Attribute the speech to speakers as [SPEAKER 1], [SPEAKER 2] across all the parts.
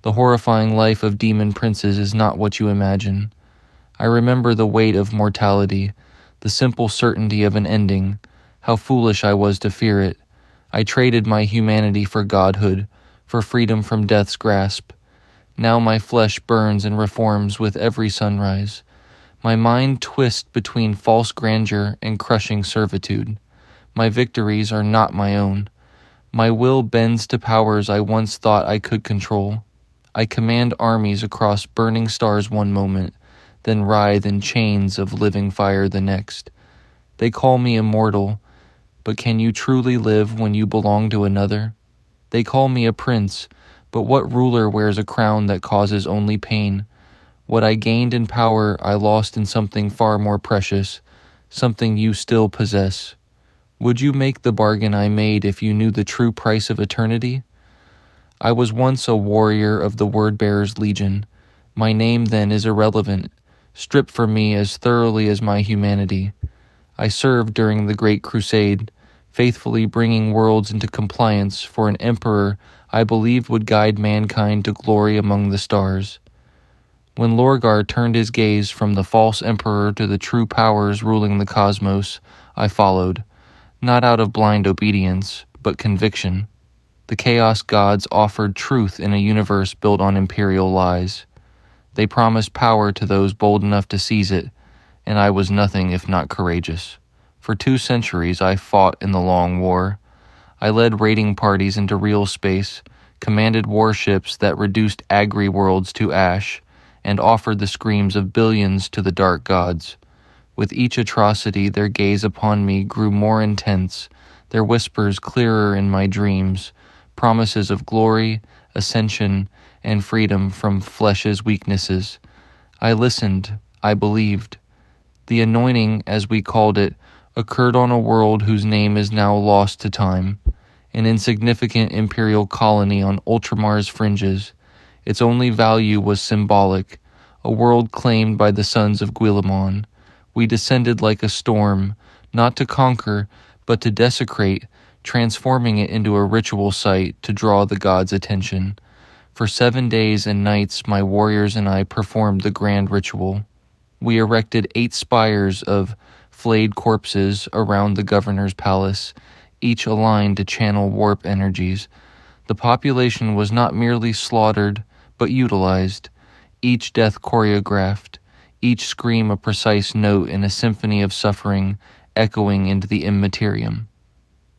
[SPEAKER 1] The horrifying life of demon princes is not what you imagine. I remember the weight of mortality, the simple certainty of an ending, how foolish I was to fear it. I traded my humanity for godhood, for freedom from death's grasp. Now my flesh burns and reforms with every sunrise. My mind twists between false grandeur and crushing servitude. My victories are not my own. My will bends to powers I once thought I could control. I command armies across burning stars one moment, then writhe in chains of living fire the next. They call me immortal, but can you truly live when you belong to another? They call me a prince, but what ruler wears a crown that causes only pain? What I gained in power I lost in something far more precious, something you still possess. Would you make the bargain I made if you knew the true price of eternity? I was once a warrior of the Wordbearer's legion. My name then is irrelevant, stripped from me as thoroughly as my humanity. I served during the Great Crusade, faithfully bringing worlds into compliance for an emperor I believed would guide mankind to glory among the stars. When Lorgar turned his gaze from the false emperor to the true powers ruling the cosmos, I followed, not out of blind obedience, but conviction. The Chaos Gods offered truth in a universe built on imperial lies. They promised power to those bold enough to seize it, and I was nothing if not courageous. For 2 centuries I fought in the Long War. I led raiding parties into real space, commanded warships that reduced agri-worlds to ash, and offered the screams of billions to the dark gods. With each atrocity, their gaze upon me grew more intense, their whispers clearer in my dreams, promises of glory, ascension, and freedom from flesh's weaknesses. I listened, I believed. The anointing, as we called it, occurred on a world whose name is now lost to time, an insignificant imperial colony on Ultramar's fringes. Its only value was symbolic, a world claimed by the sons of Guilliman. We descended like a storm, not to conquer, but to desecrate, transforming it into a ritual site to draw the gods' attention. For 7 days and nights my warriors and I performed the grand ritual. We erected 8 spires of flayed corpses around the governor's palace, each aligned to channel warp energies. The population was not merely slaughtered, but utilized, each death choreographed, each scream a precise note in a symphony of suffering echoing into the immaterium.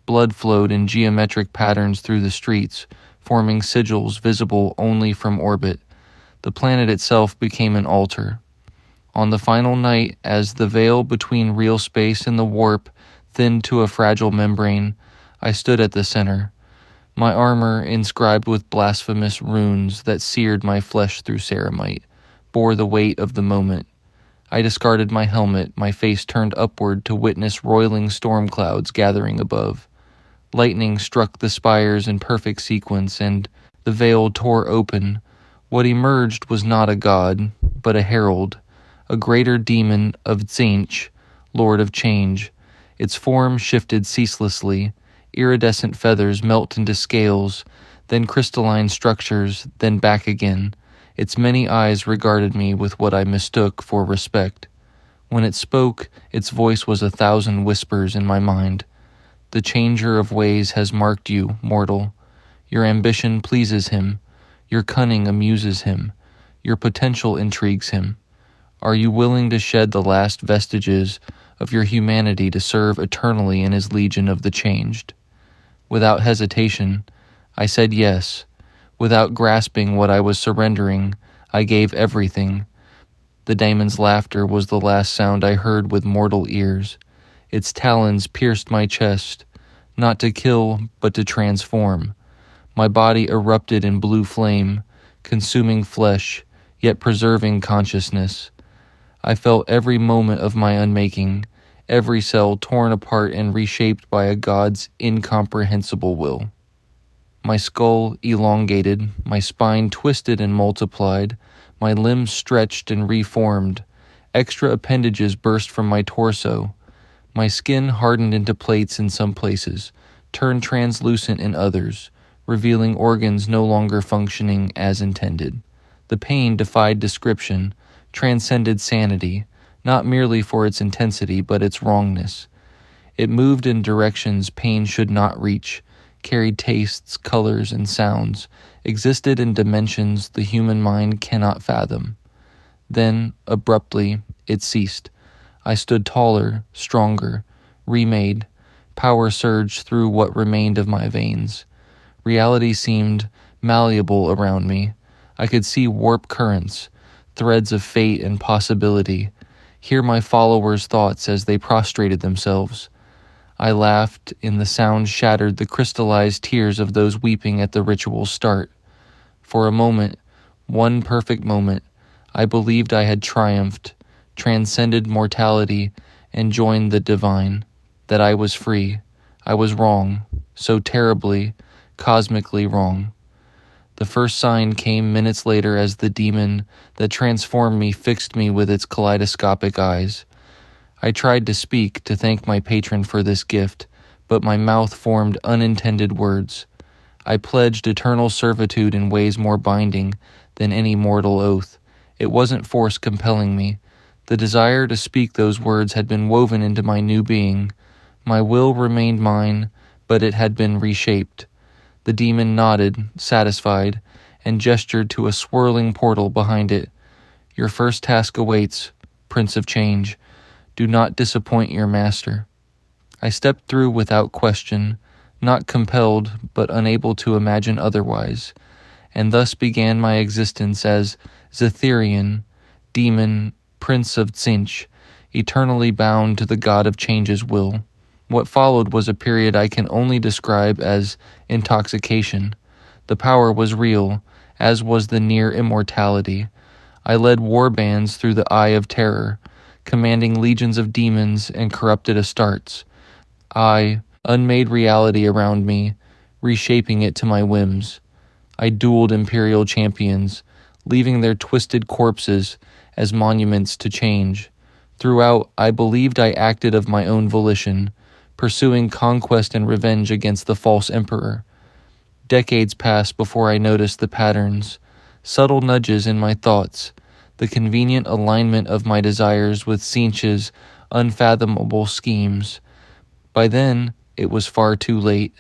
[SPEAKER 1] Blood flowed in geometric patterns through the streets, forming sigils visible only from orbit. The planet itself became an altar. On the final night, as the veil between real space and the warp thinned to a fragile membrane, I stood at the center, my armor inscribed with blasphemous runes that seared my flesh through ceramite, bore the weight of the moment. I discarded my helmet, my face turned upward to witness roiling storm clouds gathering above. Lightning struck the spires in perfect sequence, and the veil tore open. What emerged was not a god, but a herald, a greater demon of Tzeentch, lord of change. Its form shifted ceaselessly. Iridescent feathers melt into scales, then crystalline structures, then back again. Its many eyes regarded me with what I mistook for respect. When it spoke, its voice was 1,000 whispers in my mind. The changer of ways has marked you, mortal. Your ambition pleases him. Your cunning amuses him. Your potential intrigues him. Are you willing to shed the last vestiges of your humanity to serve eternally in his legion of the changed? Without hesitation, I said yes. Without grasping what I was surrendering, I gave everything. The daemon's laughter was the last sound I heard with mortal ears. Its talons pierced my chest, not to kill, but to transform. My body erupted in blue flame, consuming flesh, yet preserving consciousness. I felt every moment of my unmaking, every cell torn apart and reshaped by a god's incomprehensible will. My skull elongated, my spine twisted and multiplied, my limbs stretched and reformed. Extra appendages burst from my torso. My skin hardened into plates in some places, turned translucent in others, revealing organs no longer functioning as intended. The pain defied description, transcended sanity, not merely for its intensity but its wrongness. It moved in directions pain should not reach, carried tastes, colors, and sounds, existed in dimensions the human mind cannot fathom. Then, abruptly, it ceased. I stood taller, stronger, remade. Power surged through what remained of my veins. Reality seemed malleable around me. I could see warp currents, threads of fate and possibility, hear my followers' thoughts as they prostrated themselves. I laughed, and the sound shattered the crystallized tears of those weeping at the ritual's start. For a moment, one perfect moment, I believed I had triumphed, transcended mortality, and joined the divine, that I was free. I was wrong, so terribly, cosmically wrong. The first sign came minutes later as the demon that transformed me fixed me with its kaleidoscopic eyes. I tried to speak, to thank my patron for this gift, but my mouth formed unintended words. I pledged eternal servitude in ways more binding than any mortal oath. It wasn't force compelling me. The desire to speak those words had been woven into my new being. My will remained mine, but it had been reshaped. The demon nodded, satisfied, and gestured to a swirling portal behind it. Your first task awaits, Prince of Change. Do not disappoint your master. I stepped through without question, not compelled, but unable to imagine otherwise, and thus began my existence as Zytherion, demon, Prince of Tzeentch, eternally bound to the God of Change's will. What followed was a period I can only describe as intoxication. The power was real, as was the near immortality. I led war bands through the eye of terror, commanding legions of demons and corrupted Astartes. I unmade reality around me, reshaping it to my whims. I dueled imperial champions, leaving their twisted corpses as monuments to change. Throughout, I believed I acted of my own volition, pursuing conquest and revenge against the false emperor. Decades passed before I noticed the patterns, subtle nudges in my thoughts, the convenient alignment of my desires with Tzeentch's unfathomable schemes. By then, it was far too late.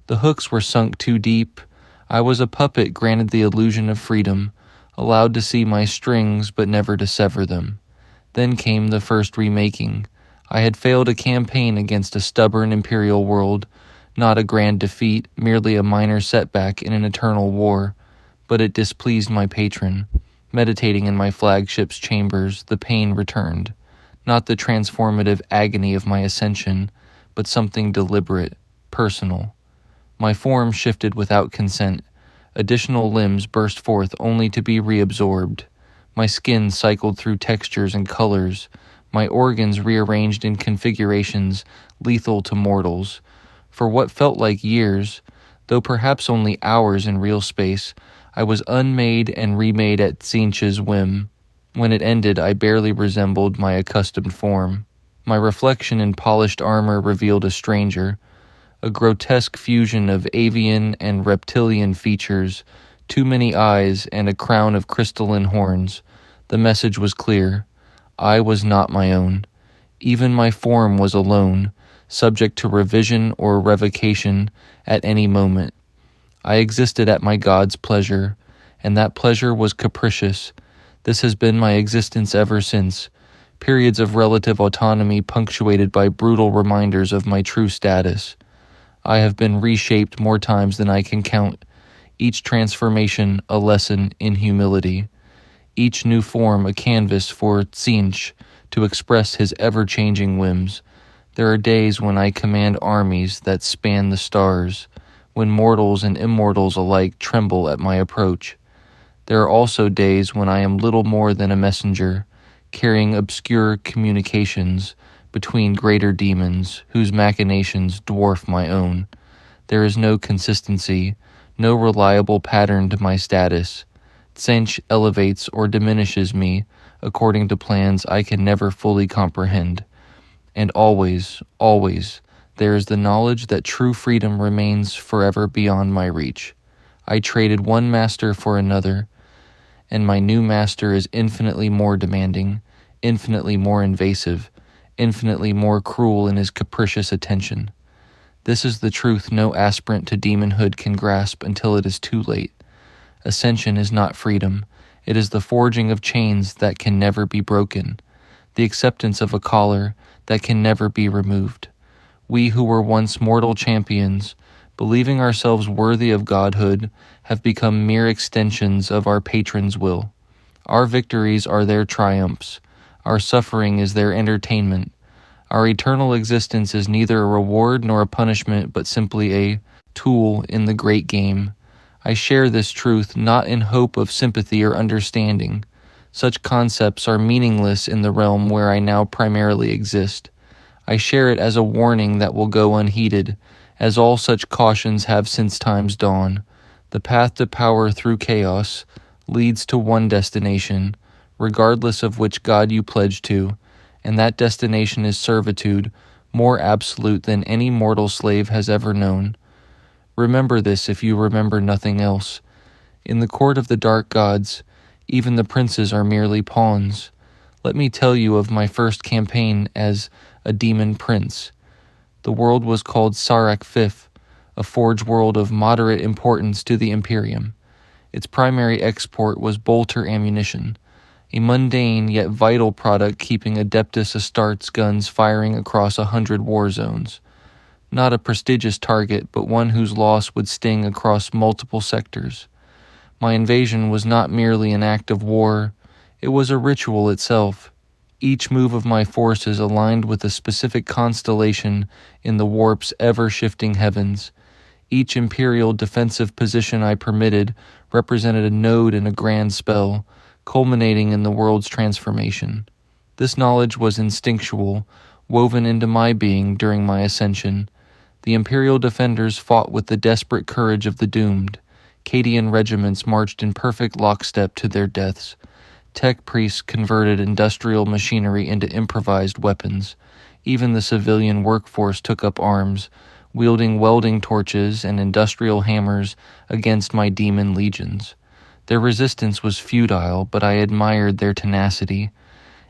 [SPEAKER 1] The hooks were sunk too deep. I was a puppet granted the illusion of freedom, allowed to see my strings but never to sever them. Then came the first remaking. I had failed a campaign against a stubborn imperial world, not a grand defeat, merely a minor setback in an eternal war. But it displeased my patron. Meditating in my flagship's chambers, the pain returned. Not the transformative agony of my ascension, but something deliberate, personal. My form shifted without consent. Additional limbs burst forth only to be reabsorbed. My skin cycled through textures and colors, my organs rearranged in configurations lethal to mortals. For what felt like years, though perhaps only hours in real space, I was unmade and remade at Tzeentch's whim. When it ended, I barely resembled my accustomed form. My reflection in polished armor revealed a stranger, a grotesque fusion of avian and reptilian features, too many eyes, and a crown of crystalline horns. The message was clear. I was not my own. Even my form was alone, subject to revision or revocation at any moment. I existed at my God's pleasure, and that pleasure was capricious. This has been my existence ever since, periods of relative autonomy punctuated by brutal reminders of my true status. I have been reshaped more times than I can count, each transformation a lesson in humility, each new form a canvas for Tzeentch to express his ever-changing whims. There are days when I command armies that span the stars, when mortals and immortals alike tremble at my approach. There are also days when I am little more than a messenger, carrying obscure communications between greater demons whose machinations dwarf my own. There is no consistency, no reliable pattern to my status. Tzeentch elevates or diminishes me according to plans I can never fully comprehend. And always, always, there is the knowledge that true freedom remains forever beyond my reach. I traded one master for another, and my new master is infinitely more demanding, infinitely more invasive, infinitely more cruel in his capricious attention. This is the truth no aspirant to demonhood can grasp until it is too late. Ascension is not freedom. It is the forging of chains that can never be broken, the acceptance of a collar that can never be removed. We who were once mortal champions, believing ourselves worthy of godhood, have become mere extensions of our patron's will. Our victories are their triumphs. Our suffering is their entertainment. Our eternal existence is neither a reward nor a punishment, but simply a tool in the great game. I share this truth not in hope of sympathy or understanding. Such concepts are meaningless in the realm where I now primarily exist. I share it as a warning that will go unheeded, as all such cautions have since time's dawn. The path to power through chaos leads to one destination, regardless of which god you pledge to, and that destination is servitude, more absolute than any mortal slave has ever known. Remember this if you remember nothing else. In the court of the dark gods, even the princes are merely pawns. Let me tell you of my first campaign as a demon prince. The world was called Sarak Fifth, a forge world of moderate importance to the Imperium. Its primary export was bolter ammunition, a mundane yet vital product keeping Adeptus Astartes guns firing across 100 war zones. Not a prestigious target, but one whose loss would sting across multiple sectors. My invasion was not merely an act of war, it was a ritual itself. Each move of my forces aligned with a specific constellation in the warp's ever-shifting heavens. Each imperial defensive position I permitted represented a node in a grand spell, culminating in the world's transformation. This knowledge was instinctual, woven into my being during my ascension. The imperial defenders fought with the desperate courage of the doomed. Cadian regiments marched in perfect lockstep to their deaths. Tech priests converted industrial machinery into improvised weapons. Even the civilian workforce took up arms, wielding welding torches and industrial hammers against my demon legions. Their resistance was futile, but I admired their tenacity.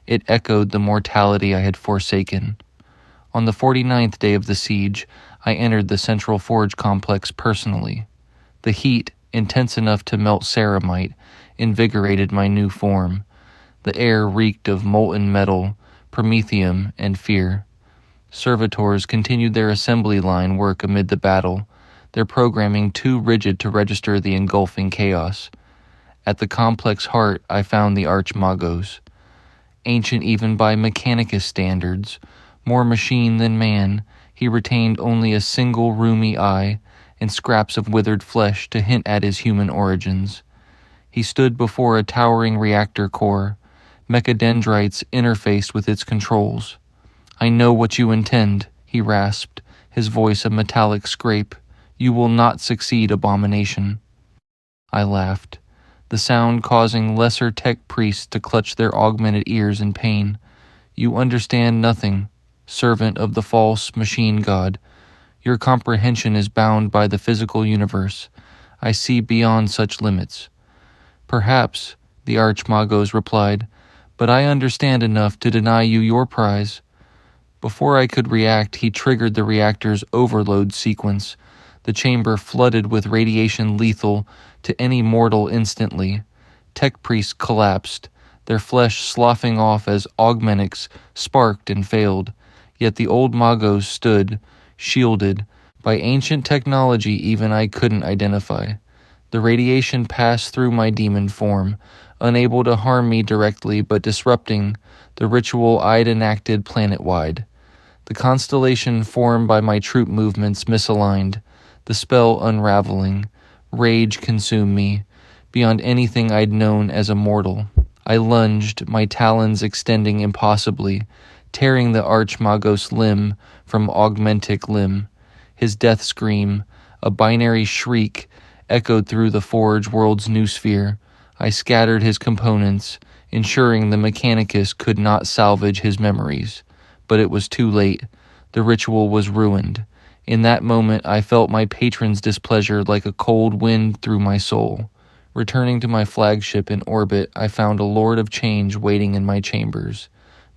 [SPEAKER 1] It echoed the mortality I had forsaken. On the 49th day of the siege, I entered the central forge complex personally. The heat, intense enough to melt ceramite, invigorated my new form. The air reeked of molten metal, promethium, and fear. Servitors continued their assembly line work amid the battle, their programming too rigid to register the engulfing chaos. At the complex heart, I found the Archmagos. Ancient even by Mechanicus standards, more machine than man, he retained only a single roomy eye and scraps of withered flesh to hint at his human origins. He stood before a towering reactor core, mechadendrites interfaced with its controls. "I know what you intend," he rasped, his voice a metallic scrape. "You will not succeed, abomination." I laughed, the sound causing lesser tech priests to clutch their augmented ears in pain. "You understand nothing, servant of the false machine god. Your comprehension is bound by the physical universe. I see beyond such limits." "Perhaps," the Archmagos replied, "but I understand enough to deny you your prize." Before I could react, he triggered the reactor's overload sequence, the chamber flooded with radiation lethal to any mortal instantly. Tech priests collapsed, their flesh sloughing off as augmentics sparked and failed. Yet the old Magos stood, shielded, by ancient technology even I couldn't identify. The radiation passed through my demon form, unable to harm me directly but disrupting the ritual I'd enacted planet-wide. The constellation formed by my troop movements misaligned, the spell unraveling. Rage consumed me, beyond anything I'd known as a mortal. I lunged, my talons extending impossibly, tearing the Archmagos limb from augmentic limb. His death scream, a binary shriek, echoed through the forge world's new sphere. I scattered his components, ensuring the Mechanicus could not salvage his memories. But it was too late. The ritual was ruined. In that moment, I felt my patron's displeasure like a cold wind through my soul. Returning to my flagship in orbit, I found a Lord of Change waiting in my chambers.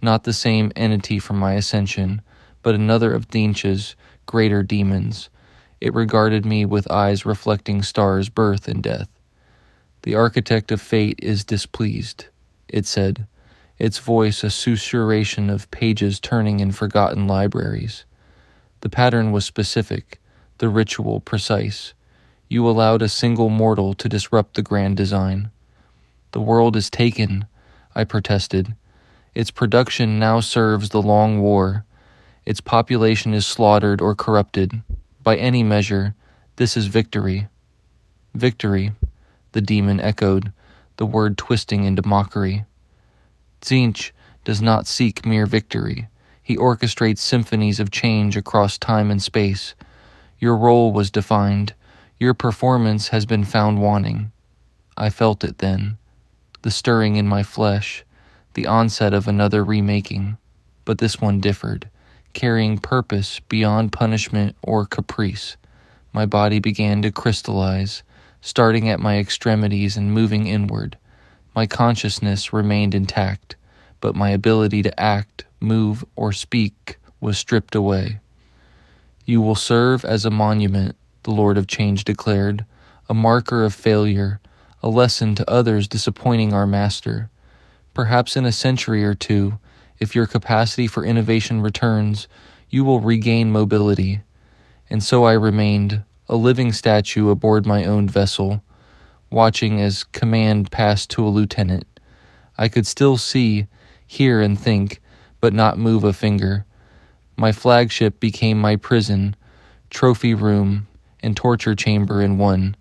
[SPEAKER 1] Not the same entity from my ascension, but another of Tzeentch's greater demons. It regarded me with eyes reflecting stars' birth and death. "The architect of fate is displeased," it said, its voice a susurration of pages turning in forgotten libraries. The pattern was specific, the ritual precise. You allowed a single mortal to disrupt the grand design. "The world is taken," I protested. "Its production now serves the long war. Its population is slaughtered or corrupted. By any measure, this is victory." "Victory," the demon echoed, the word twisting into mockery. "Tzeentch does not seek mere victory. He orchestrates symphonies of change across time and space. Your role was defined. Your performance has been found wanting." I felt it then, the stirring in my flesh, the onset of another remaking. But this one differed, carrying purpose beyond punishment or caprice. My body began to crystallize, starting at my extremities and moving inward. My consciousness remained intact, but my ability to act, move, or speak was stripped away. "You will serve as a monument," the Lord of Change declared, "a marker of failure, a lesson to others disappointing our master. Perhaps in a century or two, if your capacity for innovation returns, you will regain mobility." And so I remained, a living statue aboard my own vessel, watching as command passed to a lieutenant. I could still see, hear, and think, but not move a finger. My flagship became my prison, trophy room, and torture chamber in one.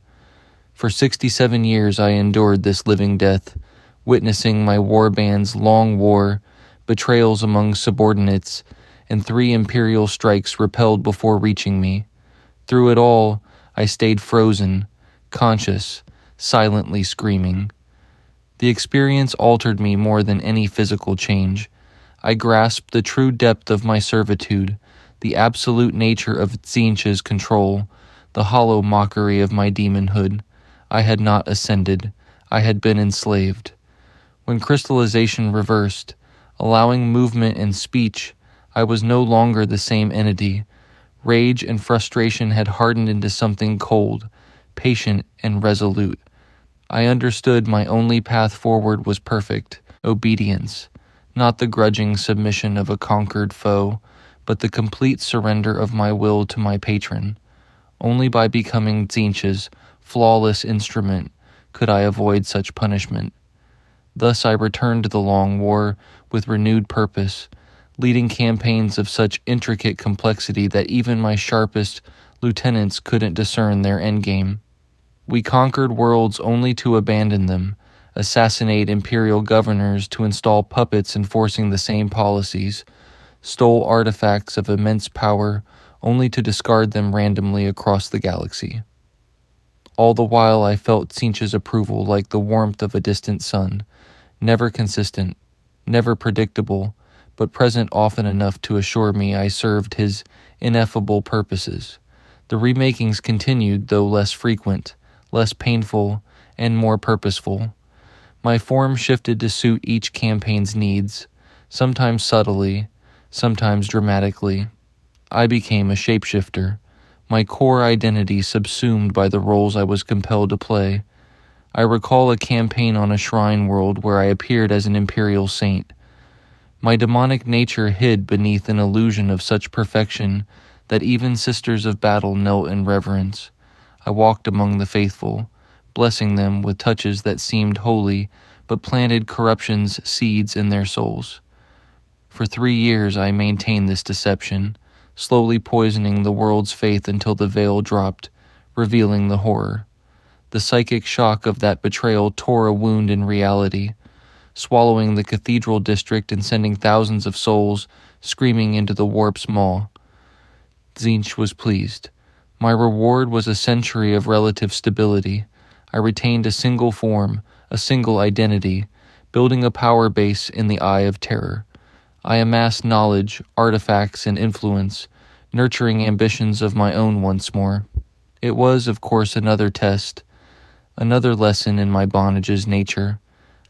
[SPEAKER 1] For 67 years I endured this living death, witnessing my warband's long war, betrayals among subordinates, and 3 imperial strikes repelled before reaching me. Through it all, I stayed frozen, conscious, silently screaming. The experience altered me more than any physical change. I grasped the true depth of my servitude, the absolute nature of Tzeentch's control, the hollow mockery of my demonhood. I had not ascended. I had been enslaved. When crystallization reversed, allowing movement and speech, I was no longer the same entity. Rage and frustration had hardened into something cold, patient, and resolute. I understood my only path forward was perfect, obedience, not the grudging submission of a conquered foe, but the complete surrender of my will to my patron. Only by becoming Tzeentch's flawless instrument could I avoid such punishment. Thus I returned to the long war with renewed purpose, leading campaigns of such intricate complexity that even my sharpest lieutenants couldn't discern their endgame. We conquered worlds only to abandon them, assassinate imperial governors to install puppets enforcing the same policies, stole artifacts of immense power only to discard them randomly across the galaxy. All the while I felt Tzeentch's approval like the warmth of a distant sun, never consistent, never predictable, but present often enough to assure me I served his ineffable purposes. The remakings continued, though less frequent, less painful, and more purposeful. My form shifted to suit each campaign's needs, sometimes subtly, sometimes dramatically. I became a shapeshifter, my core identity subsumed by the roles I was compelled to play. I recall a campaign on a shrine world where I appeared as an imperial saint. My demonic nature hid beneath an illusion of such perfection that even sisters of battle knelt in reverence. I walked among the faithful, blessing them with touches that seemed holy but planted corruption's seeds in their souls. For 3 years I maintained this deception, slowly poisoning the world's faith until the veil dropped, revealing the horror. The psychic shock of that betrayal tore a wound in reality, swallowing the cathedral district and sending thousands of souls screaming into the warp's maw. Tzeentch was pleased. My reward was a century of relative stability. I retained a single form, a single identity, building a power base in the eye of terror. I amassed knowledge, artifacts, and influence, nurturing ambitions of my own once more. It was, of course, another test, another lesson in my bondage's nature.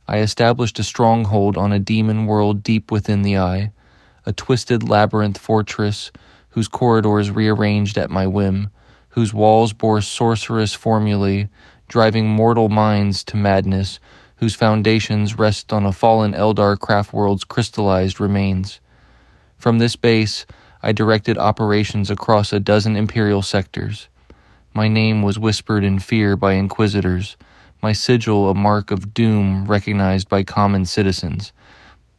[SPEAKER 1] I established a stronghold on a demon world deep within the eye, a twisted labyrinth fortress whose corridors rearranged at my whim, whose walls bore sorcerous formulae, driving mortal minds to madness, whose foundations rest on a fallen Eldar craftworld's crystallized remains. From this base, I directed operations across a dozen Imperial sectors. My name was whispered in fear by inquisitors, my sigil a mark of doom recognized by common citizens.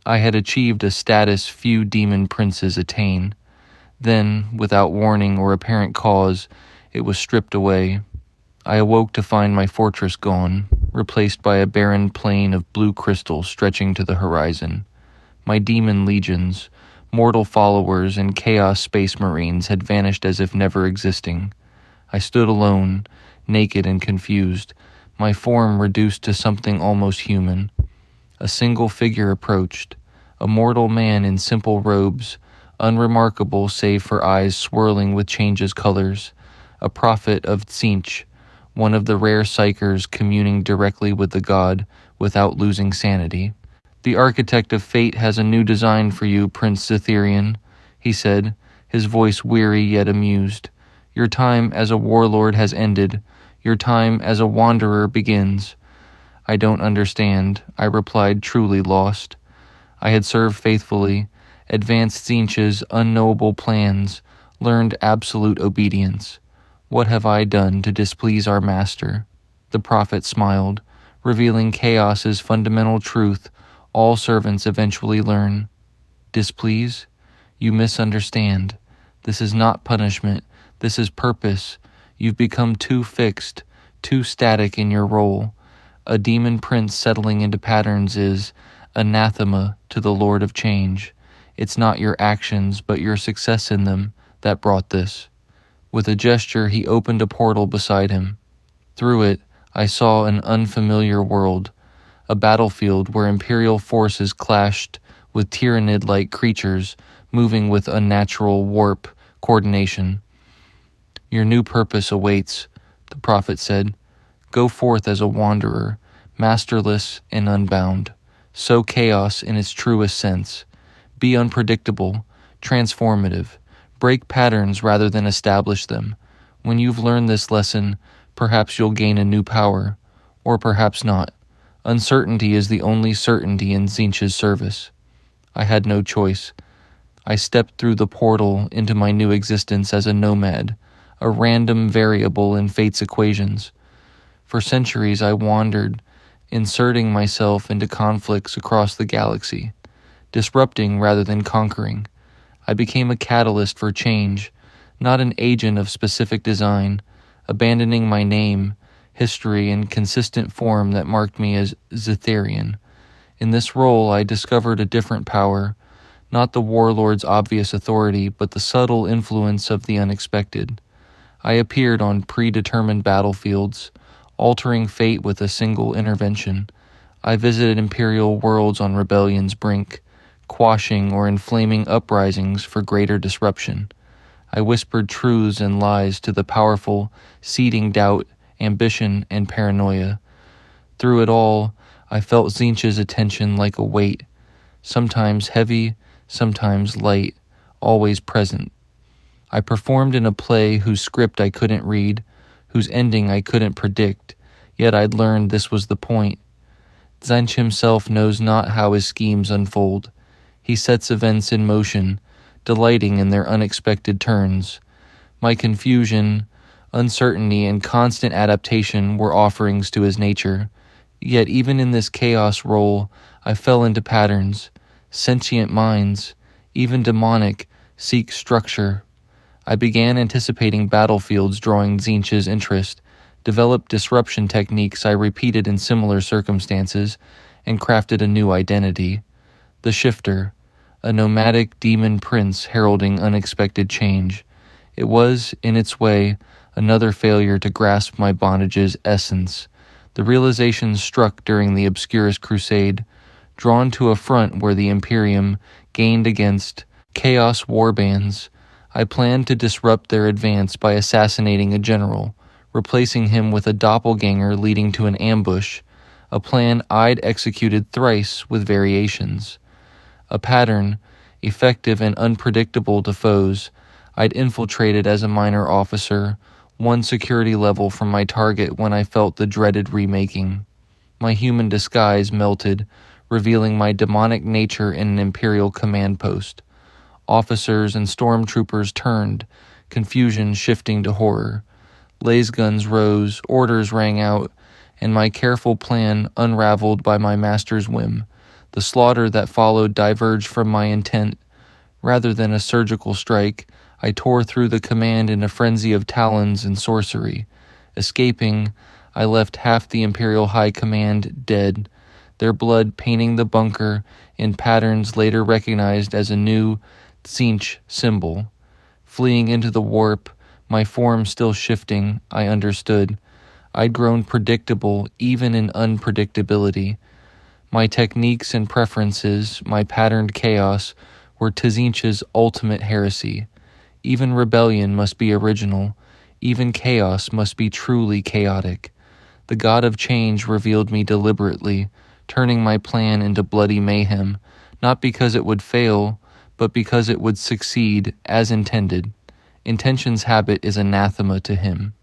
[SPEAKER 1] I had achieved a status few demon princes attain. Then, without warning or apparent cause, it was stripped away. I awoke to find my fortress gone, replaced by a barren plain of blue crystal stretching to the horizon. My demon legions, mortal followers, and chaos space marines had vanished as if never existing. I stood alone, naked and confused, my form reduced to something almost human. A single figure approached, a mortal man in simple robes, unremarkable save for eyes swirling with change's colors, a prophet of Tzeentch, one of the rare psychers communing directly with the god without losing sanity. "The architect of fate has a new design for you, Prince Zytherion," he said, his voice weary yet amused. "Your time as a warlord has ended. Your time as a wanderer begins." "I don't understand," I replied, truly lost. I had served faithfully, advanced Tzeentch's unknowable plans, learned absolute obedience. What have I done to displease our master? The prophet smiled, revealing chaos's fundamental truth all servants eventually learn. Displease? You misunderstand. This is not punishment. This is purpose. You've become too fixed, too static in your role. A demon prince settling into patterns is anathema to the Lord of Change. It's not your actions, but your success in them that brought this. With a gesture, he opened a portal beside him. Through it, I saw an unfamiliar world, a battlefield where imperial forces clashed with tyrannid-like creatures moving with unnatural warp coordination. "Your new purpose awaits," the prophet said. "Go forth as a wanderer, masterless and unbound. Sow chaos in its truest sense. Be unpredictable, transformative. Break patterns rather than establish them. When you've learned this lesson, perhaps you'll gain a new power, or perhaps not. Uncertainty is the only certainty in Tzeentch's service." I had no choice. I stepped through the portal into my new existence as a nomad, a random variable in fate's equations. For centuries I wandered, inserting myself into conflicts across the galaxy, disrupting rather than conquering. I became a catalyst for change, not an agent of specific design, abandoning my name, history, and consistent form that marked me as Zytherion. In this role, I discovered a different power, not the warlord's obvious authority, but the subtle influence of the unexpected. I appeared on predetermined battlefields, altering fate with a single intervention. I visited imperial worlds on rebellion's brink, quashing or inflaming uprisings for greater disruption. I whispered truths and lies to the powerful, seeding doubt, ambition, and paranoia. Through it all, I felt Tzeentch's attention like a weight, sometimes heavy, sometimes light, always present. I performed in a play whose script I couldn't read, whose ending I couldn't predict, yet I'd learned this was the point. Tzeentch himself knows not how his schemes unfold. He sets events in motion, delighting in their unexpected turns. My confusion, uncertainty, and constant adaptation were offerings to his nature. Yet even in this chaos role, I fell into patterns. Sentient minds, even demonic, seek structure. I began anticipating battlefields drawing Tzeentch's interest, developed disruption techniques I repeated in similar circumstances, and crafted a new identity. The Shifter, a nomadic demon prince heralding unexpected change. It was, in its way, another failure to grasp my bondage's essence. The realization struck during the Obscurest Crusade, drawn to a front where the Imperium gained against Chaos warbands. I planned to disrupt their advance by assassinating a general, replacing him with a doppelganger leading to an ambush, a plan I'd executed thrice with variations. A pattern, effective and unpredictable to foes, I'd infiltrated as a minor officer, one security level from my target when I felt the dreaded remaking. My human disguise melted, revealing my demonic nature in an Imperial command post. Officers and stormtroopers turned, confusion shifting to horror. Lasguns rose, orders rang out, and my careful plan unraveled by my master's whim. The slaughter that followed diverged from my intent. Rather than a surgical strike, I tore through the command in a frenzy of talons and sorcery. Escaping, I left half the Imperial High Command dead, their blood painting the bunker in patterns later recognized as a new Tzeentch symbol. Fleeing into the warp, my form still shifting, I understood. I'd grown predictable even in unpredictability. My techniques and preferences, my patterned chaos, were Tzeentch's ultimate heresy. Even rebellion must be original. Even chaos must be truly chaotic. The god of change revealed me deliberately, turning my plan into bloody mayhem, not because it would fail, but because it would succeed as intended. Intention's habit is anathema to him.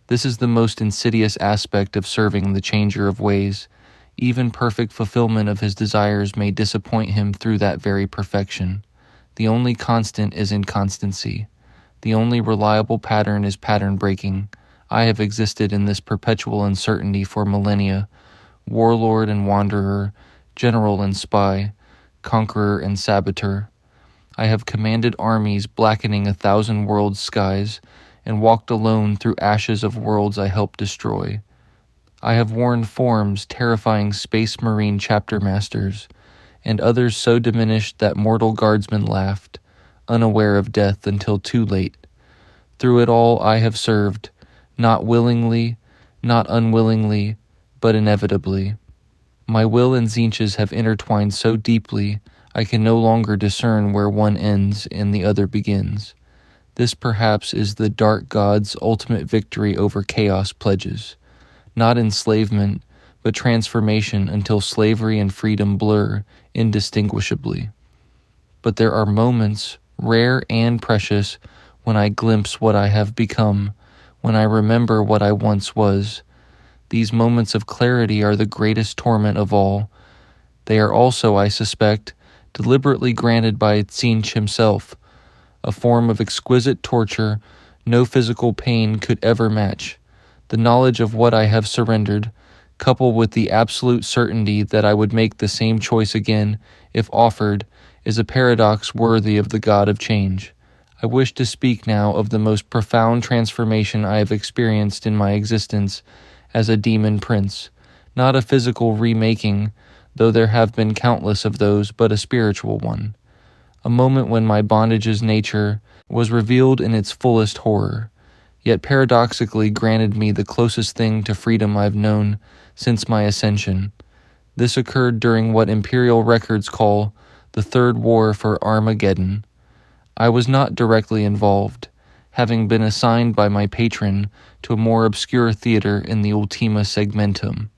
[SPEAKER 1] This is the most insidious aspect of serving the changer of ways. Even perfect fulfillment of his desires may disappoint him through that very perfection. The only constant is inconstancy. The only reliable pattern is pattern breaking. I have existed in this perpetual uncertainty for millennia. Warlord and wanderer, general and spy, conqueror and saboteur. I have commanded armies blackening 1,000 worlds' skies, and walked alone through ashes of worlds I helped destroy. I have worn forms terrifying space marine chapter masters, and others so diminished that mortal guardsmen laughed, unaware of death until too late. Through it all I have served, not willingly, not unwillingly, but inevitably. My will and Tzeentch's have intertwined so deeply, I can no longer discern where one ends and the other begins. This perhaps is the dark god's ultimate victory over chaos pledges. Not enslavement, but transformation until slavery and freedom blur indistinguishably. But there are moments, rare and precious, when I glimpse what I have become, when I remember what I once was. These moments of clarity are the greatest torment of all. They are also, I suspect, deliberately granted by Tzeentch himself, a form of exquisite torture no physical pain could ever match. The knowledge of what I have surrendered, coupled with the absolute certainty that I would make the same choice again if offered, is a paradox worthy of the god of change. I wish to speak now of the most profound transformation I have experienced in my existence as a demon prince, not a physical remaking, though there have been countless of those, but a spiritual one. A moment when my bondage's nature was revealed in its fullest horror, yet paradoxically granted me the closest thing to freedom I've known since my ascension. This occurred during what Imperial records call the Third War for Armageddon. I was not directly involved, having been assigned by my patron to a more obscure theater in the Ultima Segmentum.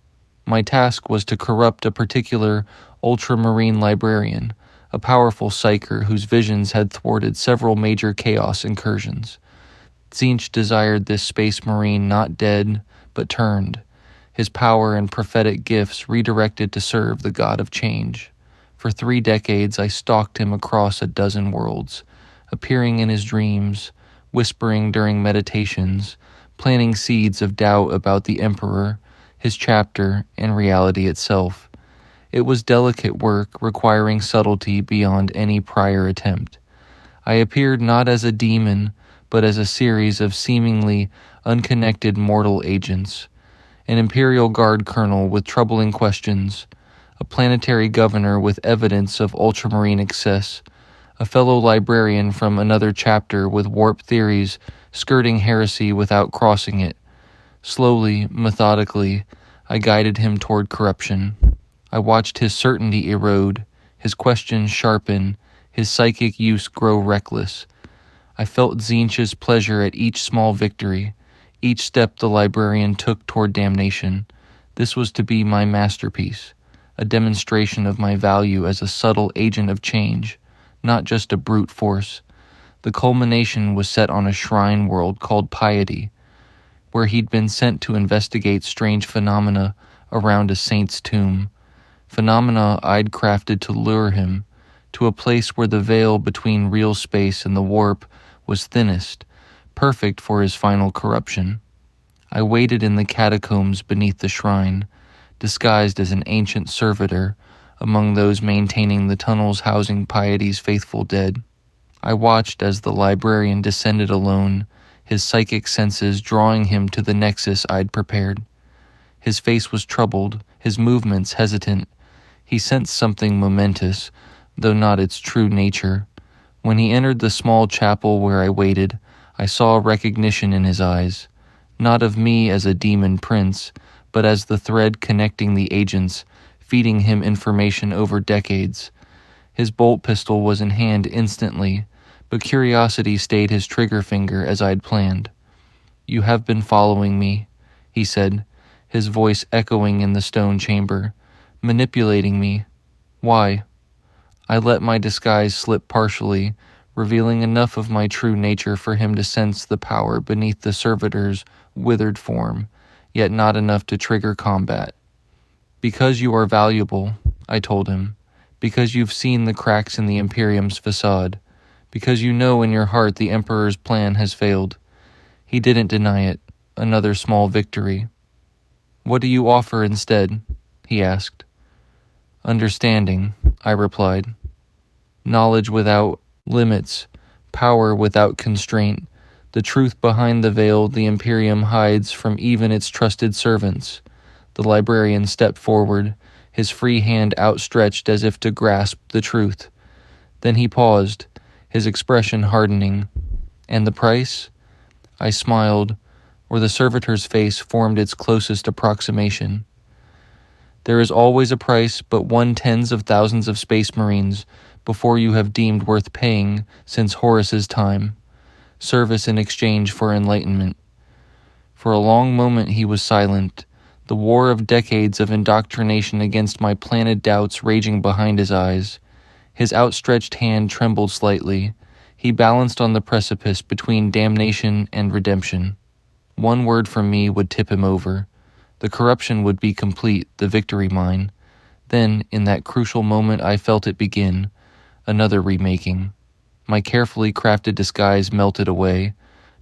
[SPEAKER 1] My task was to corrupt a particular Ultramarine Librarian, a powerful psyker whose visions had thwarted several major chaos incursions. Tzeentch desired this space marine not dead, but turned, his power and prophetic gifts redirected to serve the god of change. For 3 decades I stalked him across a dozen worlds, appearing in his dreams, whispering during meditations, planting seeds of doubt about the Emperor, his chapter, and reality itself. It was delicate work requiring subtlety beyond any prior attempt. I appeared not as a demon, but as a series of seemingly unconnected mortal agents. An Imperial Guard colonel with troubling questions, a planetary governor with evidence of ultramarine excess, a fellow librarian from another chapter with warped theories skirting heresy without crossing it. Slowly, methodically, I guided him toward corruption. I watched his certainty erode, his questions sharpen, his psychic use grow reckless. I felt Tzeentch's pleasure at each small victory, each step the librarian took toward damnation. This was to be my masterpiece, a demonstration of my value as a subtle agent of change, not just a brute force. The culmination was set on a shrine world called Piety, where he'd been sent to investigate strange phenomena around a saint's tomb. Phenomena I'd crafted to lure him to a place where the veil between real space and the warp was thinnest, perfect for his final corruption. I waited in the catacombs beneath the shrine, disguised as an ancient servitor among those maintaining the tunnels housing Piety's faithful dead. I watched as the librarian descended alone, his psychic senses drawing him to the nexus I'd prepared. His face was troubled, his movements hesitant. He sensed something momentous, though not its true nature. When he entered the small chapel where I waited, I saw recognition in his eyes, not of me as a demon prince, but as the thread connecting the agents, feeding him information over decades. His bolt pistol was in hand instantly, but curiosity stayed his trigger finger as I'd planned. "You have been following me," he said, his voice echoing in the stone chamber. "Manipulating me. Why?" I let my disguise slip partially, revealing enough of my true nature for him to sense the power beneath the servitor's withered form, yet not enough to trigger combat. "Because you are valuable," I told him. "Because you've seen the cracks in the Imperium's facade. Because you know in your heart the Emperor's plan has failed." He didn't deny it. Another small victory. "What do you offer instead?" he asked. "Understanding," I replied. "Knowledge without limits, power without constraint, the truth behind the veil the Imperium hides from even its trusted servants." The librarian stepped forward, his free hand outstretched as if to grasp the truth. Then he paused, his expression hardening. "And the price?" I smiled, or the servitor's face formed its closest approximation. "There is always a price, but 1/10 of thousands of space marines before you have deemed worth paying since Horus's time. Service in exchange for enlightenment." For a long moment he was silent, the war of decades of indoctrination against my planted doubts raging behind his eyes. His outstretched hand trembled slightly. He balanced on the precipice between damnation and redemption. One word from me would tip him over. The corruption would be complete, the victory mine. Then, in that crucial moment, I felt it begin. Another remaking. My carefully crafted disguise melted away,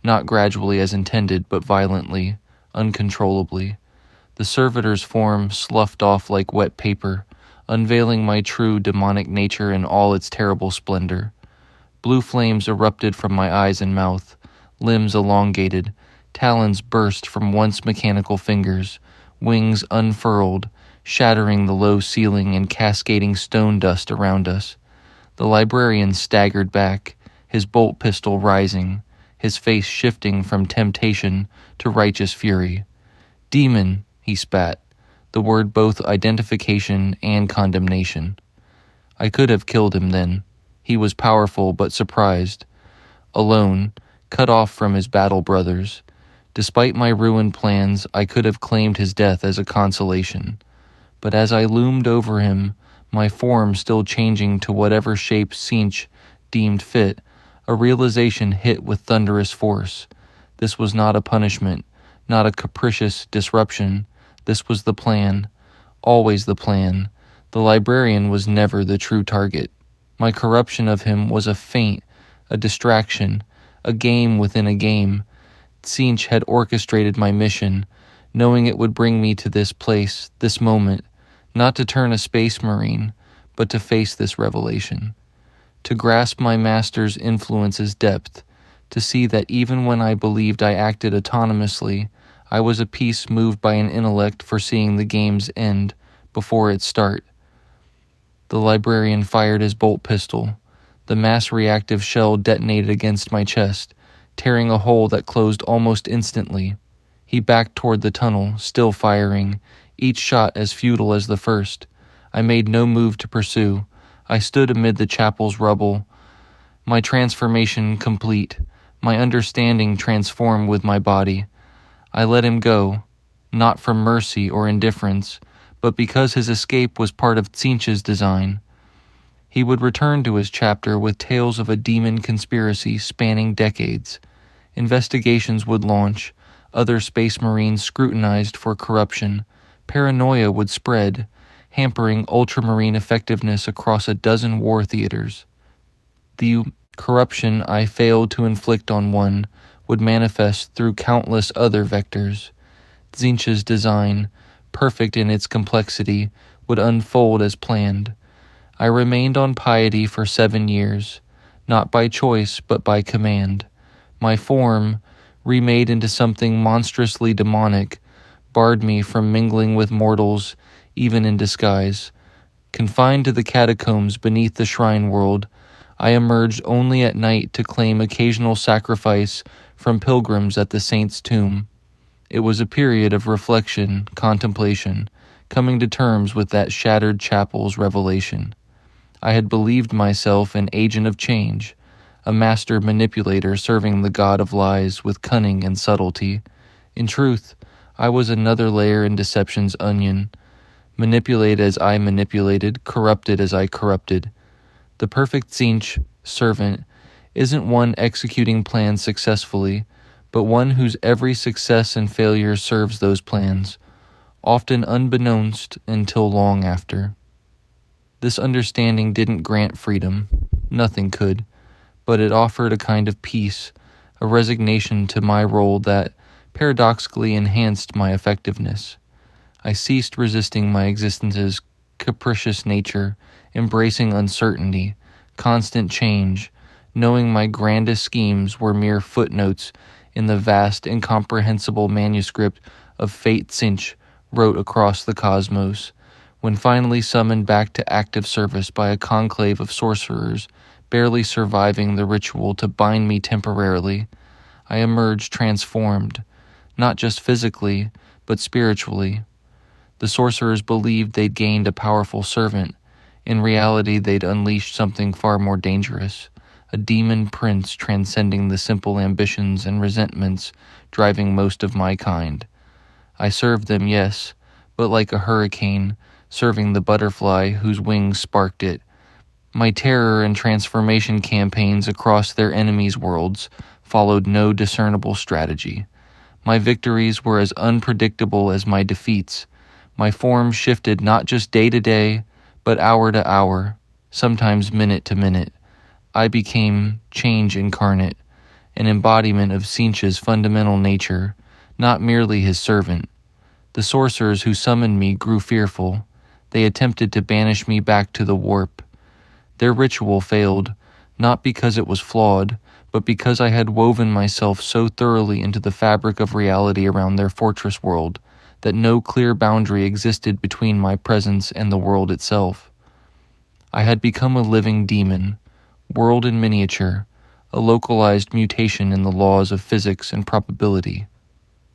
[SPEAKER 1] not gradually as intended, but violently, uncontrollably. The servitor's form sloughed off like wet paper, unveiling my true demonic nature in all its terrible splendor. Blue flames erupted from my eyes and mouth, limbs elongated, talons burst from once mechanical fingers, wings unfurled, shattering the low ceiling and cascading stone dust around us. The librarian staggered back, his bolt pistol rising, his face shifting from temptation to righteous fury. "Demon," he spat, the word both identification and condemnation. I could have killed him then. He was powerful but surprised. Alone, cut off from his battle brothers. Despite my ruined plans, I could have claimed his death as a consolation. But as I loomed over him, my form still changing to whatever shape Tzeentch deemed fit, a realization hit with thunderous force. This was not a punishment, not a capricious disruption. This was the plan, always the plan. The librarian was never the true target. My corruption of him was a feint, a distraction, a game within a game. Tzeentch had orchestrated my mission, knowing it would bring me to this place, this moment, not to turn a space marine, but to face this revelation. To grasp my master's influence's depth, to see that even when I believed I acted autonomously, I was a piece moved by an intellect foreseeing the game's end before its start. The librarian fired his bolt pistol. The mass-reactive shell detonated against my chest, tearing a hole that closed almost instantly. He backed toward the tunnel, still firing, each shot as futile as the first. I made no move to pursue. I stood amid the chapel's rubble, my transformation complete, my understanding transformed with my body. I let him go, not from mercy or indifference, but because his escape was part of Tzeentch's design. He would return to his chapter with tales of a demon conspiracy spanning decades. Investigations would launch, other space marines scrutinized for corruption. Paranoia would spread, hampering Ultramarine effectiveness across a dozen war theaters. The corruption I failed to inflict on one would manifest through countless other vectors. Tzeentch's design, perfect in its complexity, would unfold as planned. I remained on piety for 7 years, not by choice but by command. My form, remade into something monstrously demonic, barred me from mingling with mortals, even in disguise. Confined to the catacombs beneath the shrine world, I emerged only at night to claim occasional sacrifice from pilgrims at the saint's tomb. It was a period of reflection, contemplation, coming to terms with that shattered chapel's revelation. I had believed myself an agent of change, a master manipulator serving the god of lies with cunning and subtlety. In truth, I was another layer in deception's onion, manipulated as I manipulated, corrupted as I corrupted. The perfect Tzeentch servant isn't one executing plans successfully, but one whose every success and failure serves those plans, often unbeknownst until long after. This understanding didn't grant freedom, nothing could, but it offered a kind of peace, a resignation to my role that paradoxically enhanced my effectiveness. I ceased resisting my existence's capricious nature, embracing uncertainty, constant change, knowing my grandest schemes were mere footnotes in the vast, incomprehensible manuscript of fate Tzeentch wrote across the cosmos. When finally summoned back to active service by a conclave of sorcerers, barely surviving the ritual to bind me temporarily, I emerged transformed, not just physically, but spiritually. The sorcerers believed they'd gained a powerful servant. In reality, they'd unleashed something far more dangerous, a demon prince transcending the simple ambitions and resentments driving most of my kind. I served them, yes, but like a hurricane, serving the butterfly whose wings sparked it. My terror and transformation campaigns across their enemies' worlds followed no discernible strategy. My victories were as unpredictable as my defeats. My form shifted not just day to day, but hour to hour, sometimes minute to minute. I became change incarnate, an embodiment of Tzeentch's fundamental nature, not merely his servant. The sorcerers who summoned me grew fearful. They attempted to banish me back to the warp. Their ritual failed, not because it was flawed, but because I had woven myself so thoroughly into the fabric of reality around their fortress world that no clear boundary existed between my presence and the world itself. I had become a living demon, world in miniature, a localized mutation in the laws of physics and probability.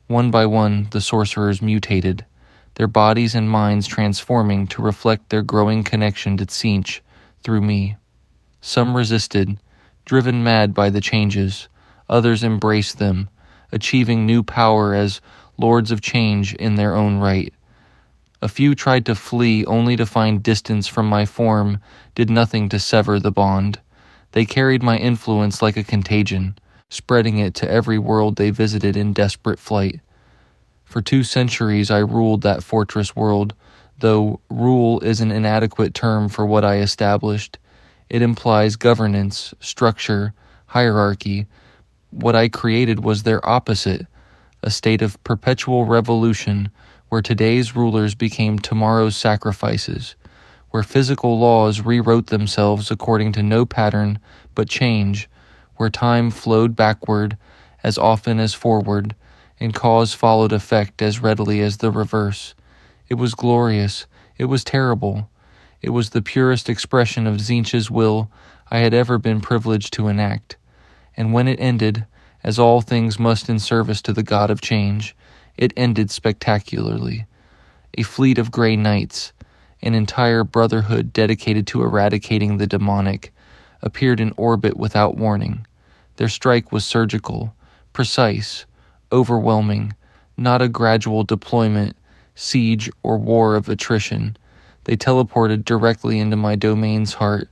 [SPEAKER 1] One by one, the sorcerers mutated, their bodies and minds transforming to reflect their growing connection to Tzeentch through me. Some resisted, driven mad by the changes. Others embraced them, achieving new power as lords of change in their own right. A few tried to flee only to find distance from my form did nothing to sever the bond. They carried my influence like a contagion, spreading it to every world they visited in desperate flight. For 2 centuries I ruled that fortress world, though rule is an inadequate term for what I established. It implies governance, structure, hierarchy. What I created was their opposite, a state of perpetual revolution where today's rulers became tomorrow's sacrifices, where physical laws rewrote themselves according to no pattern but change, where time flowed backward as often as forward, and cause followed effect as readily as the reverse. It was glorious. It was terrible. It was the purest expression of Tzeentch's will I had ever been privileged to enact. And when it ended, as all things must in service to the God of change, it ended spectacularly. A fleet of gray knights, an entire brotherhood dedicated to eradicating the demonic, appeared in orbit without warning. Their strike was surgical, precise, overwhelming, not a gradual deployment, siege, or war of attrition. They teleported directly into my domain's heart,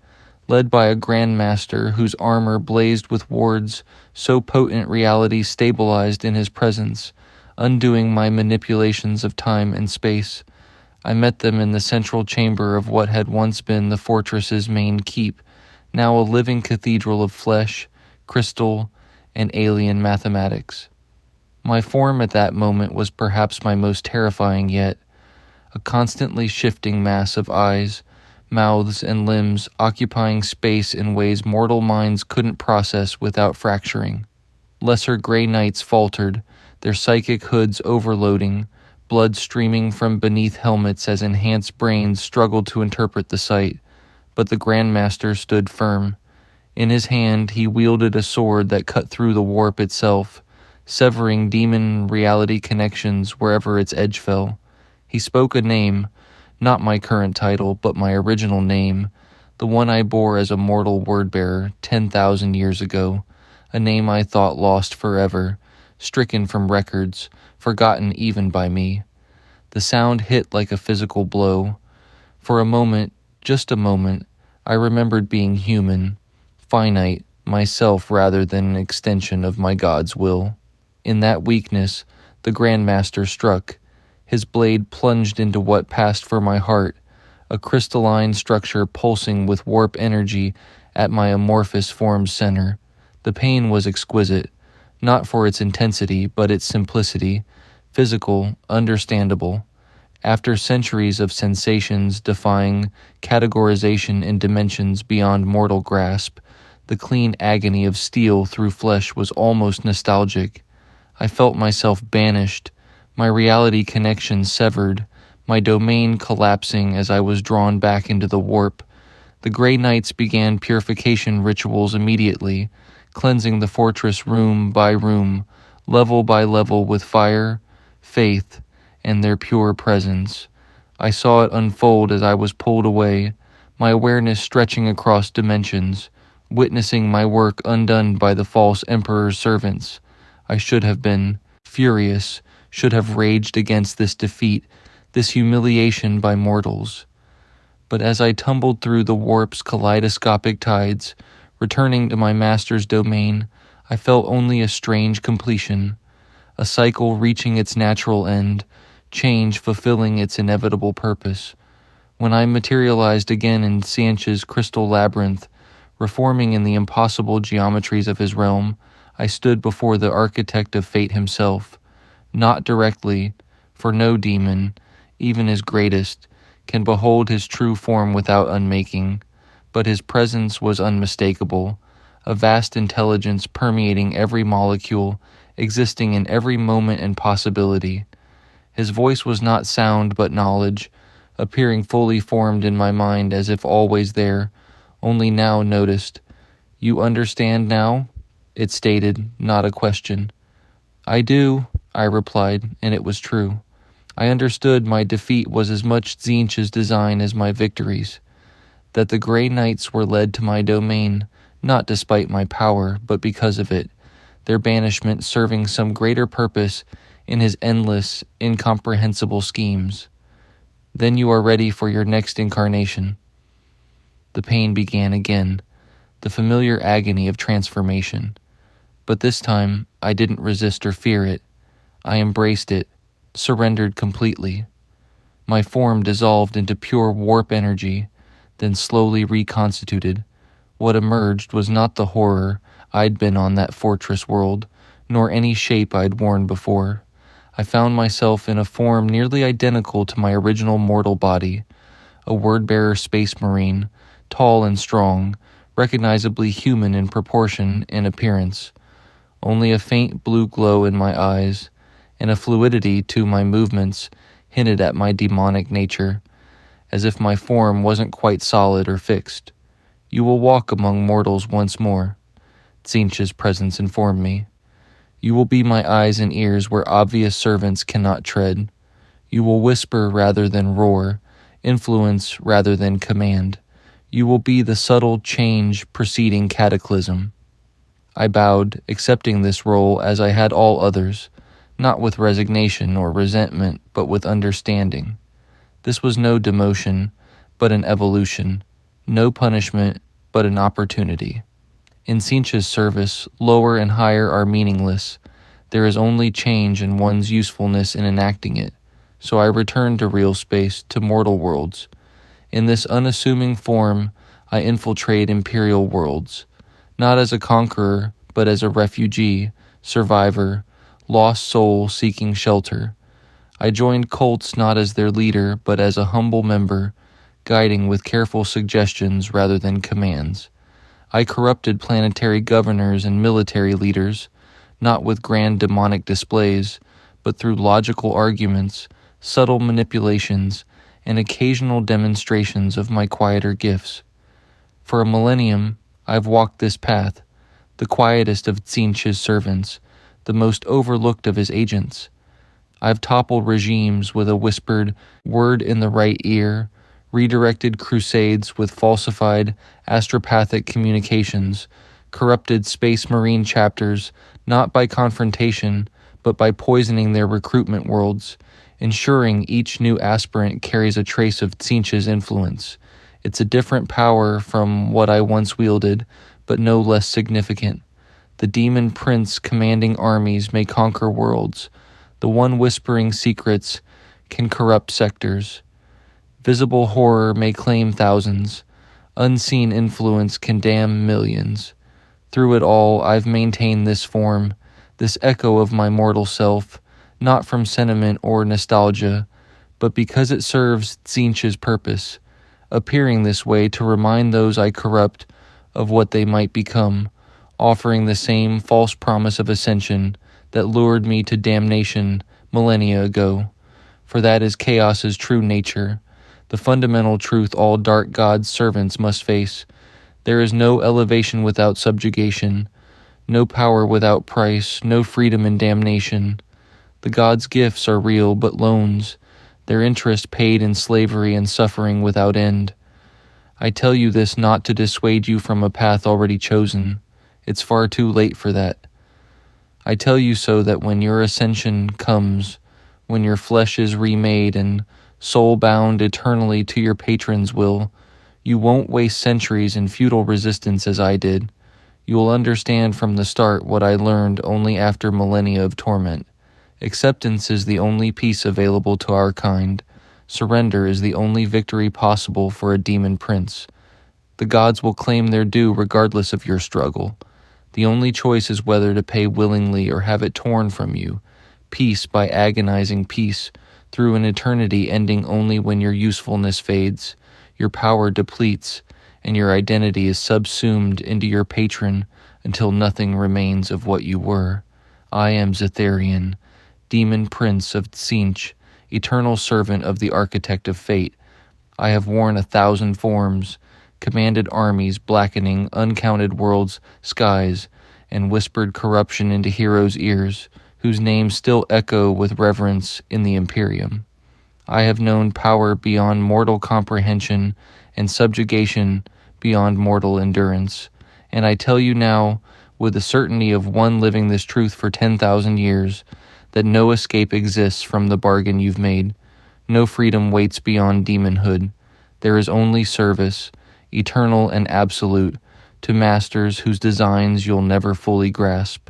[SPEAKER 1] led by a grandmaster whose armor blazed with wards so potent reality stabilized in his presence, undoing my manipulations of time and space. I met them in the central chamber of what had once been the fortress's main keep, now a living cathedral of flesh, crystal, and alien mathematics. My form at that moment was perhaps my most terrifying yet, a constantly shifting mass of eyes, mouths, and limbs occupying space in ways mortal minds couldn't process without fracturing. Lesser gray knights faltered, their psychic hoods overloading, blood streaming from beneath helmets as enhanced brains struggled to interpret the sight. But the Grandmaster stood firm. In his hand, he wielded a sword that cut through the warp itself, severing demon reality connections wherever its edge fell. He spoke a name, not my current title, but my original name, the one I bore as a mortal Wordbearer 10,000 years ago, a name I thought lost forever, stricken from records, forgotten even by me. The sound hit like a physical blow. For a moment, just a moment, I remembered being human, finite, myself rather than an extension of my God's will. In that weakness, the Grandmaster struck. His blade plunged into what passed for my heart, a crystalline structure pulsing with warp energy at my amorphous form's center. The pain was exquisite, not for its intensity, but its simplicity, physical, understandable. After centuries of sensations defying categorization in dimensions beyond mortal grasp, the clean agony of steel through flesh was almost nostalgic. I felt myself banished, my reality connection severed, my domain collapsing as I was drawn back into the warp. The Grey Knights began purification rituals immediately, cleansing the fortress room by room, level by level with fire, faith, and their pure presence. I saw it unfold as I was pulled away, my awareness stretching across dimensions, witnessing my work undone by the false Emperor's servants. I should have been furious, should have raged against this defeat, this humiliation by mortals. But as I tumbled through the warp's kaleidoscopic tides, returning to my master's domain, I felt only a strange completion, a cycle reaching its natural end, change fulfilling its inevitable purpose. When I materialized again in Tzeentch's crystal labyrinth, reforming in the impossible geometries of his realm, I stood before the architect of fate himself, not directly, for no demon, even his greatest, can behold his true form without unmaking, but his presence was unmistakable, a vast intelligence permeating every molecule, existing in every moment and possibility. His voice was not sound but knowledge, appearing fully formed in my mind as if always there, only now noticed. "You understand now?" it stated, not a question. "I do," I replied, and it was true. I understood my defeat was as much Tzeentch's design as my victories, that the Grey Knights were led to my domain, not despite my power, but because of it, their banishment serving some greater purpose in his endless, incomprehensible schemes. "Then you are ready for your next incarnation." The pain began again, the familiar agony of transformation. But this time, I didn't resist or fear it. I embraced it, surrendered completely. My form dissolved into pure warp energy, then slowly reconstituted. What emerged was not the horror I'd been on that fortress world, nor any shape I'd worn before. I found myself in a form nearly identical to my original mortal body, a Wordbearer space marine, tall and strong, recognizably human in proportion and appearance. Only a faint blue glow in my eyes, and a fluidity to my movements hinted at my demonic nature, as if my form wasn't quite solid or fixed. "You will walk among mortals once more," Tzeentch's presence informed me. "You will be my eyes and ears where obvious servants cannot tread. You will whisper rather than roar, influence rather than command. You will be the subtle change preceding cataclysm. I bowed, accepting this role as I had all others, not with resignation or resentment, but with understanding. This was no demotion, but an evolution, no punishment, but an opportunity. In Tzeentch's service, lower and higher are meaningless. There is only change in one's usefulness in enacting it. So I returned to real space, to mortal worlds. In this unassuming form, I infiltrate imperial worlds, not as a conqueror, but as a refugee, survivor, lost soul seeking shelter. I joined cults not as their leader, but as a humble member, guiding with careful suggestions rather than commands. I corrupted planetary governors and military leaders, not with grand demonic displays, but through logical arguments, subtle manipulations, and occasional demonstrations of my quieter gifts. For a millennium, I've walked this path, the quietest of Tzeentch's servants, the most overlooked of his agents. I've toppled regimes with a whispered word in the right ear, redirected crusades with falsified astropathic communications, corrupted space marine chapters not by confrontation, but by poisoning their recruitment worlds, ensuring each new aspirant carries a trace of Tzeentch's influence. It's a different power from what I once wielded, but no less significant. The demon prince commanding armies may conquer worlds. The one whispering secrets can corrupt sectors. Visible horror may claim thousands. Unseen influence can damn millions. Through it all, I've maintained this form, this echo of my mortal self, not from sentiment or nostalgia, but because it serves Tzeentch's purpose, appearing this way to remind those I corrupt of what they might become, offering the same false promise of ascension that lured me to damnation millennia ago. For that is chaos's true nature, the fundamental truth all dark God's servants must face. There is no elevation without subjugation, no power without price, no freedom in damnation. The gods' gifts are real but loans, their interest paid in slavery and suffering without end. I tell you this not to dissuade you from a path already chosen. It's far too late for that. I tell you so that when your ascension comes, when your flesh is remade and soul bound eternally to your patron's will, you won't waste centuries in futile resistance as I did. You will understand from the start what I learned only after millennia of torment. Acceptance is the only peace available to our kind. Surrender is the only victory possible for a demon prince. The gods will claim their due regardless of your struggle. The only choice is whether to pay willingly or have it torn from you. Peace by agonizing peace, through an eternity ending only when your usefulness fades, your power depletes, and your identity is subsumed into your patron until nothing remains of what you were. I am Zytherion, demon prince of Tzeentch, eternal servant of the architect of fate. I have worn 1,000 forms, commanded armies blackening uncounted worlds, skies, and whispered corruption into heroes' ears, whose names still echo with reverence in the Imperium. I have known power beyond mortal comprehension and subjugation beyond mortal endurance, and I tell you now, with the certainty of one living this truth for 10,000 years, that no escape exists from the bargain you've made. No freedom waits beyond Daemonhood. There is only service, eternal and absolute, to masters whose designs you'll never fully grasp.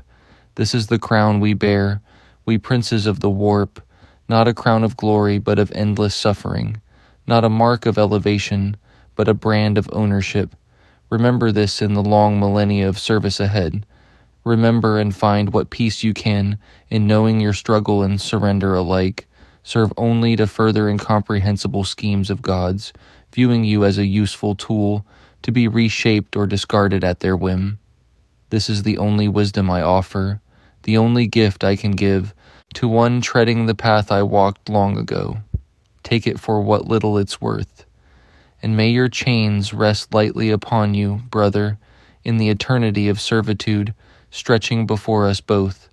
[SPEAKER 1] This is the crown we bear, we princes of the warp, not a crown of glory but of endless suffering, not a mark of elevation, but a brand of ownership. Remember this in the long millennia of service ahead. Remember and find what peace you can in knowing your struggle and surrender alike serve only to further incomprehensible schemes of gods, viewing you as a useful tool to be reshaped or discarded at their whim. This is the only wisdom I offer, the only gift I can give to one treading the path I walked long ago. Take it for what little it's worth. And may your chains rest lightly upon you, brother, in the eternity of servitude stretching before us both.